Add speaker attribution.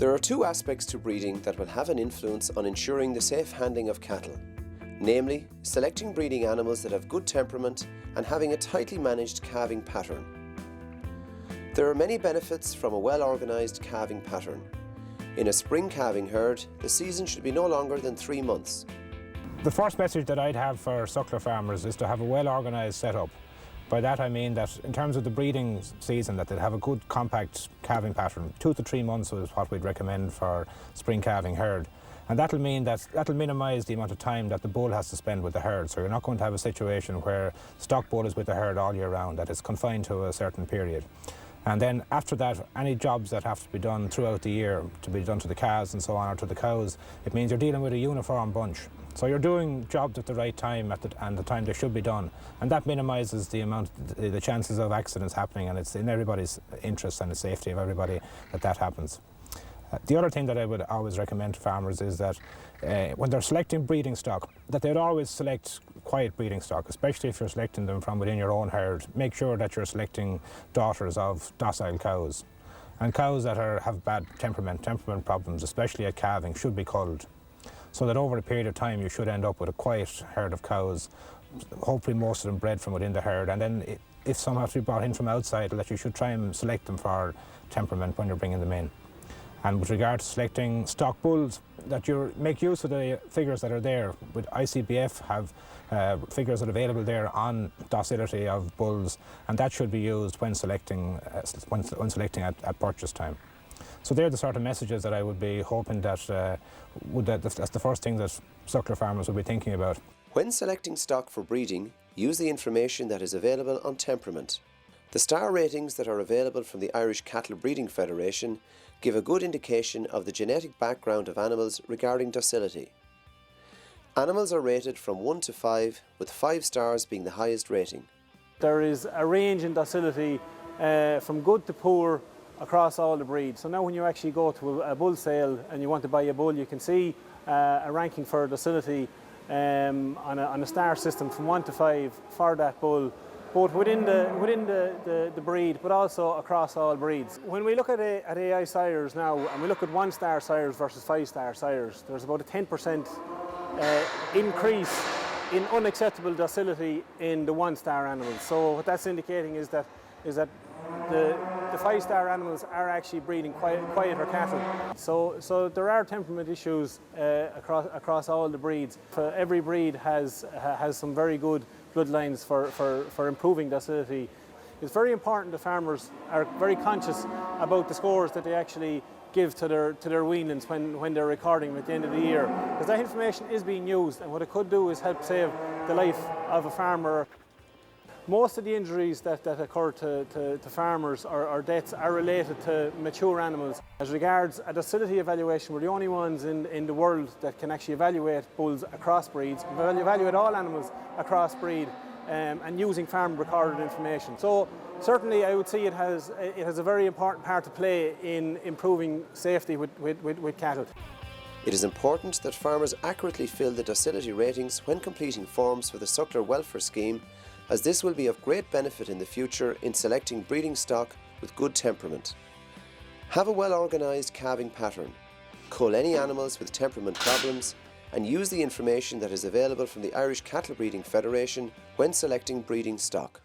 Speaker 1: There are two aspects to breeding that will have an influence on ensuring the safe handling of cattle, namely selecting breeding animals that have good temperament and having a tightly managed calving pattern. There are many benefits from a well-organised calving pattern. In a spring calving herd, the season should be no longer than 3 months.
Speaker 2: The first message that I'd have for suckler farmers is to have a well-organised setup. By that I mean that in terms of the breeding season, that they'd have a good compact calving pattern. 2 to 3 months is what we'd recommend for spring calving herd. And that'll mean that that'll minimise the amount of time that the bull has to spend with the herd. So you're not going to have a situation where stock bull is with the herd all year round, that it's confined to a certain period. And then after that, any jobs that have to be done throughout the year, to be done to the calves and so on, or to the cows, it means you're dealing with a uniform bunch. So you're doing jobs at the right time and the time they should be done. And that minimises the chances of accidents happening, and it's in everybody's interest and the safety of everybody that happens. The other thing that I would always recommend to farmers is that when they're selecting breeding stock, that they'd always select quiet breeding stock, especially if you're selecting them from within your own herd. Make sure that you're selecting daughters of docile cows. And cows that have bad temperament problems, especially at calving, should be culled. So that over a period of time you should end up with a quiet herd of cows, hopefully most of them bred from within the herd. And then if some have to be brought in from outside, that you should try and select them for temperament when you're bringing them in. And with regard to selecting stock bulls, that you make use of the figures that are there. With ICBF have figures that are available there on docility of bulls, and that should be used when selecting at purchase time. So they're the sort of messages that I would be hoping that's the first thing that suckler farmers will be thinking about.
Speaker 1: When selecting stock for breeding, use the information that is available on Temperament. The star ratings that are available from the Irish Cattle Breeding Federation give a good indication of the genetic background of animals regarding docility. Animals are rated from 1 to 5, with 5 stars being the highest rating.
Speaker 3: There is a range in docility from good to poor across all the breeds. So now when you actually go to a bull sale and you want to buy a bull, you can see a ranking for docility on a star system from 1 to 5 for that bull, both within the breed, but also across all breeds. When we look at AI sires now, and we look at 1-star sires versus 5-star sires, there's about a 10% increase in unacceptable docility in the 1-star animals. So what that's indicating is that the 5-star animals are actually breeding quieter cattle. So there are temperament issues across all the breeds. Every breed has some very good bloodlines for improving docility. It's very important that farmers are very conscious about the scores that they actually give to their weanlings when they're recording them at the end of the year, because that information is being used, and what it could do is help save the life of a farmer. Most of the injuries that occur to farmers or deaths are related to mature animals. As regards a docility evaluation, we're the only ones in the world that can actually evaluate bulls across breeds, evaluate all animals across breed, and using farm recorded information. So certainly I would say it has a very important part to play in improving safety with cattle.
Speaker 1: It is important that farmers accurately fill the docility ratings when completing forms for the Suckler Welfare Scheme, as this will be of great benefit in the future in selecting breeding stock with good temperament. Have a well-organised calving pattern, cull any animals with temperament problems, and use the information that is available from the Irish Cattle Breeding Federation when selecting breeding stock.